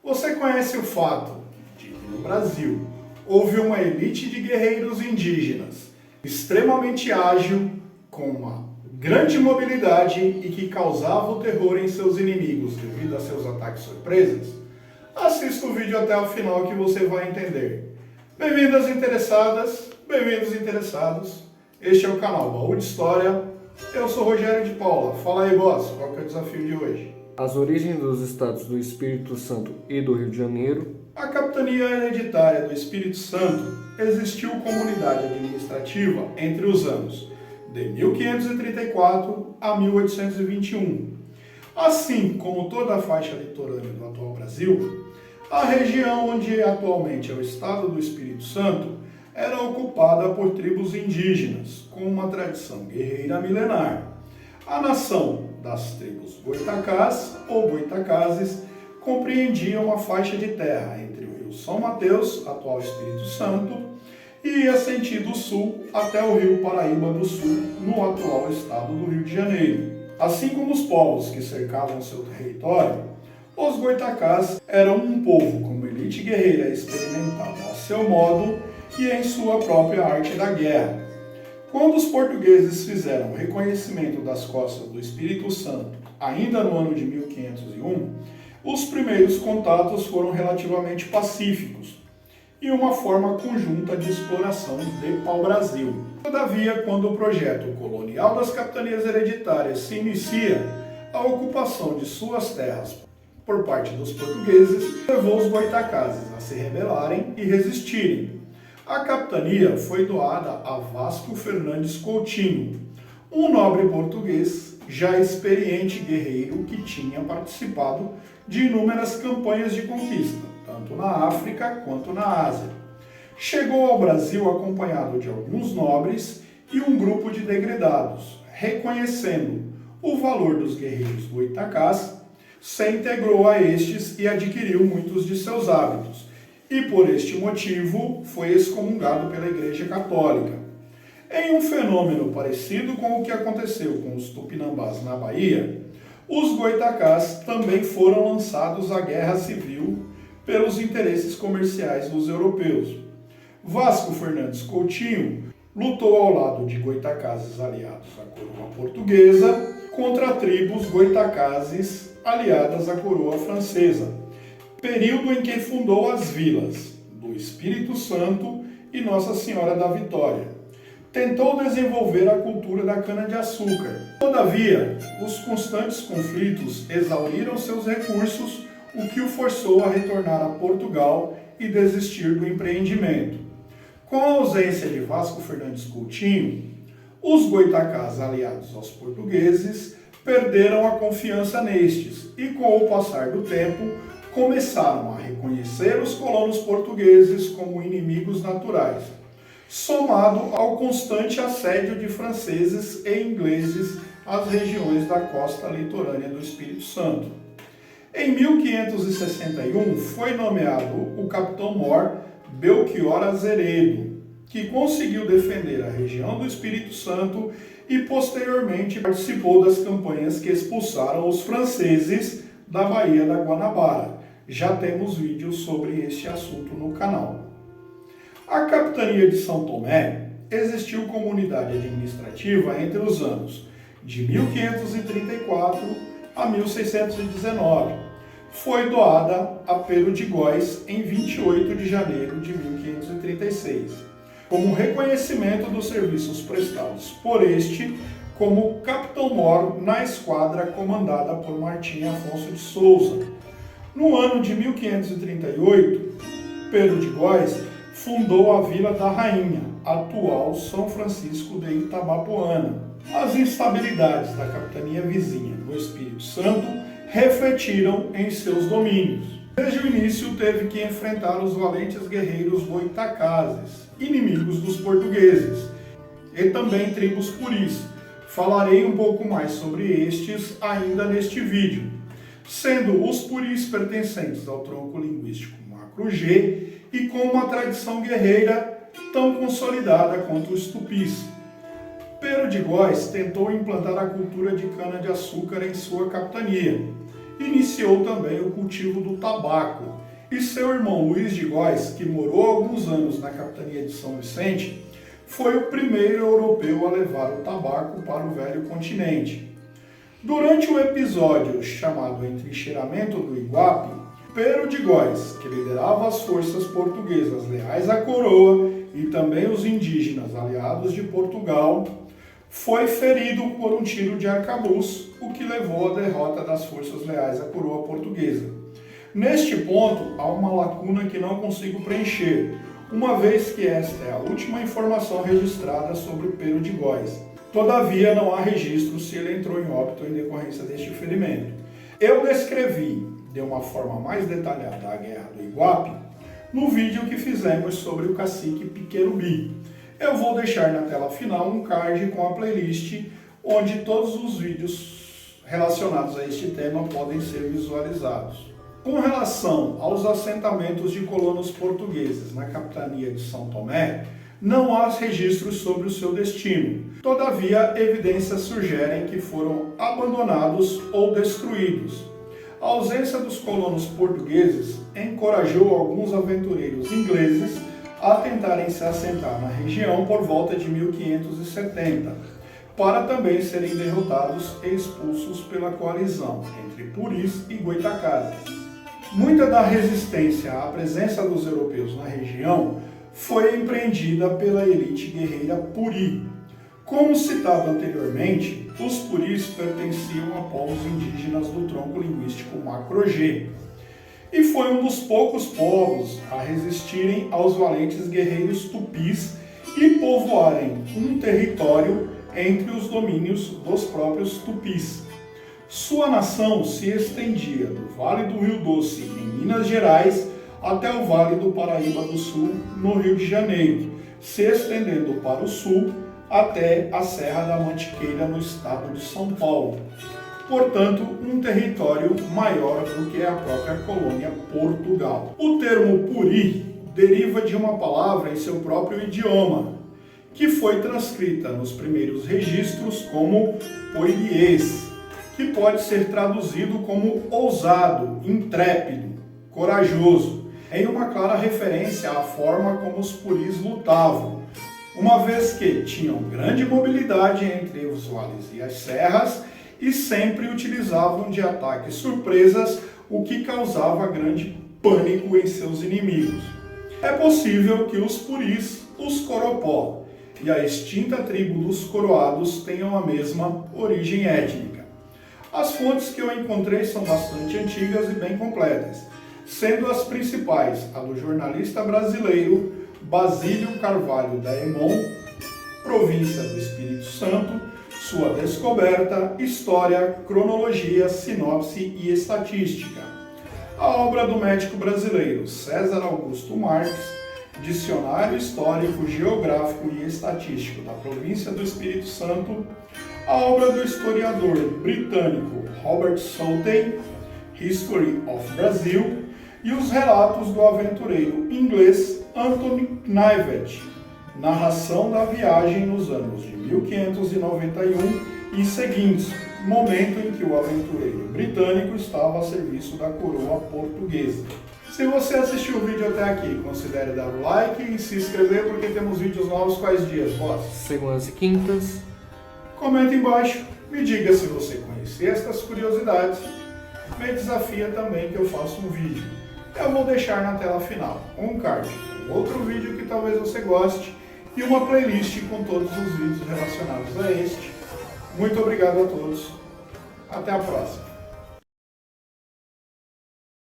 Você conhece o fato de que no Brasil houve uma elite de guerreiros indígenas extremamente ágil, com uma grande mobilidade e que causava o terror em seus inimigos devido a seus ataques surpresas? Assista o vídeo até o final que você vai entender. Bem-vindas interessadas, bem-vindos interessados. Este é o canal Baú de História. Eu sou Rogério de Paula. Fala aí, boss, qual que é o desafio de hoje? As origens dos estados do Espírito Santo e do Rio de Janeiro. A capitania hereditária do Espírito Santo existiu como unidade administrativa entre os anos de 1534 a 1821. Assim como toda a faixa litorânea do atual Brasil, a região onde atualmente é o estado do Espírito Santo era ocupada por tribos indígenas, com uma tradição guerreira milenar. A nação das tribos Goitacás ou Goitacazes compreendia uma faixa de terra entre o rio São Mateus, atual Espírito Santo, e ia sentido sul até o rio Paraíba do Sul, no atual estado do Rio de Janeiro. Assim como os povos que cercavam seu território, os Goitacás eram um povo com uma elite guerreira experimentada a seu modo e em sua própria arte da guerra. Quando os portugueses fizeram o reconhecimento das costas do Espírito Santo, ainda no ano de 1501, os primeiros contatos foram relativamente pacíficos e uma forma conjunta de exploração de pau-brasil. Todavia, quando o projeto colonial das capitanias hereditárias se inicia, a ocupação de suas terras por parte dos portugueses levou os goitacazes a se rebelarem e resistirem. A capitania foi doada a Vasco Fernandes Coutinho, um nobre português já experiente guerreiro que tinha participado de inúmeras campanhas de conquista, tanto na África quanto na Ásia. Chegou ao Brasil acompanhado de alguns nobres e um grupo de degredados. Reconhecendo o valor dos guerreiros goitacás, se integrou a estes e adquiriu muitos de seus hábitos, e por este motivo foi excomungado pela Igreja Católica. Em um fenômeno parecido com o que aconteceu com os tupinambás na Bahia, os goitacás também foram lançados à guerra civil pelos interesses comerciais dos europeus. Vasco Fernandes Coutinho lutou ao lado de goitacazes aliados à coroa portuguesa contra tribos goitacazes aliadas à coroa francesa, período em que fundou as vilas do Espírito Santo e Nossa Senhora da Vitória. Tentou desenvolver a cultura da cana-de-açúcar. Todavia, os constantes conflitos exauriram seus recursos, o que o forçou a retornar a Portugal e desistir do empreendimento. Com a ausência de Vasco Fernandes Coutinho, os goitacás aliados aos portugueses perderam a confiança nestes e, com o passar do tempo, começaram a reconhecer os colonos portugueses como inimigos naturais, somado ao constante assédio de franceses e ingleses às regiões da costa litorânea do Espírito Santo. Em 1561 foi nomeado o capitão-mor Belchior Azeredo, que conseguiu defender a região do Espírito Santo e posteriormente participou das campanhas que expulsaram os franceses da Baía da Guanabara. Já temos vídeos sobre este assunto no canal. A capitania de São Tomé existiu como unidade administrativa entre os anos de 1534 a 1619. Foi doada a Pero de Góis em 28 de janeiro de 1536, como reconhecimento dos serviços prestados por este como capitão-mor na esquadra comandada por Martim Afonso de Souza. No ano de 1538, Pero de Góis fundou a Vila da Rainha, atual São Francisco de Itabapoana. As instabilidades da capitania vizinha no Espírito Santo refletiram em seus domínios. Desde o início teve que enfrentar os valentes guerreiros goitacazes, inimigos dos portugueses, e também tribos puris. Falarei um pouco mais sobre estes ainda neste vídeo, sendo os puris pertencentes ao tronco linguístico macro-G e com uma tradição guerreira tão consolidada quanto os tupis. Pero de Góis tentou implantar a cultura de cana-de-açúcar em sua capitania iniciou também o cultivo do tabaco, e seu irmão Luís de Góes, que morou alguns anos na capitania de São Vicente, foi o primeiro europeu a levar o tabaco para o velho continente. Durante o episódio chamado Entrincheiramento do Iguape, Pero de Góes, que liderava as forças portuguesas leais à coroa e também os indígenas aliados de Portugal, foi ferido por um tiro de arcabuz, o que levou à derrota das forças leais à coroa portuguesa. Neste ponto, há uma lacuna que não consigo preencher, uma vez que esta é a última informação registrada sobre Pero de Góes. Todavia, não há registro se ele entrou em óbito em decorrência deste ferimento. Eu descrevi de uma forma mais detalhada a Guerra do Iguape no vídeo que fizemos sobre o cacique Piquerubi. Eu vou deixar na tela final um card com a playlist onde todos os vídeos relacionados a este tema podem ser visualizados. Com relação aos assentamentos de colonos portugueses na capitania de São Tomé, não há registros sobre o seu destino. Todavia, evidências sugerem que foram abandonados ou destruídos. A ausência dos colonos portugueses encorajou alguns aventureiros ingleses a tentarem se assentar na região por volta de 1570, para também serem derrotados e expulsos pela coalizão entre Puris e Goitacazes. Muita da resistência à presença dos europeus na região foi empreendida pela elite guerreira Puri. Como citado anteriormente, os Puris pertenciam a povos indígenas do tronco linguístico Macro-G, e foi um dos poucos povos a resistirem aos valentes guerreiros tupis e povoarem um território entre os domínios dos próprios tupis. Sua nação se estendia do Vale do Rio Doce, em Minas Gerais, até o Vale do Paraíba do Sul, no Rio de Janeiro, se estendendo para o sul até a Serra da Mantiqueira, no estado de São Paulo. Portanto, um território maior do que a própria colônia Portugal. O termo Puri deriva de uma palavra em seu próprio idioma, que foi transcrita nos primeiros registros como poilies, que pode ser traduzido como ousado, intrépido, corajoso, em uma clara referência à forma como os puris lutavam, uma vez que tinham grande mobilidade entre os vales e as serras e sempre utilizavam de ataques surpresas, o que causava grande pânico em seus inimigos. É possível que os puris, os coropó e a extinta tribo dos coroados tenham a mesma origem étnica. As fontes que eu encontrei são bastante antigas e bem completas, sendo as principais a do jornalista brasileiro Basílio Carvalho da Hemon, Província do Espírito Santo, sua descoberta, história, cronologia, sinopse e estatística. A obra do médico brasileiro César Augusto Marques, Dicionário Histórico, Geográfico e Estatístico da Província do Espírito Santo. A obra do historiador britânico Robert Southey, History of Brazil, e os relatos do aventureiro inglês Anthony Knivet, narração da viagem nos anos de 1591 e seguintes, momento em que o aventureiro britânico estava a serviço da coroa portuguesa. Se você assistiu o vídeo até aqui, considere dar o like e se inscrever, porque temos vídeos novos quais dias, boss? Segundas e quintas. Comenta embaixo, me diga se você conhecia estas curiosidades. Me desafia também que eu faça um vídeo. Eu vou deixar na tela final um card com outro vídeo que talvez você goste e uma playlist com todos os vídeos relacionados a este. Muito obrigado a todos. Até a próxima.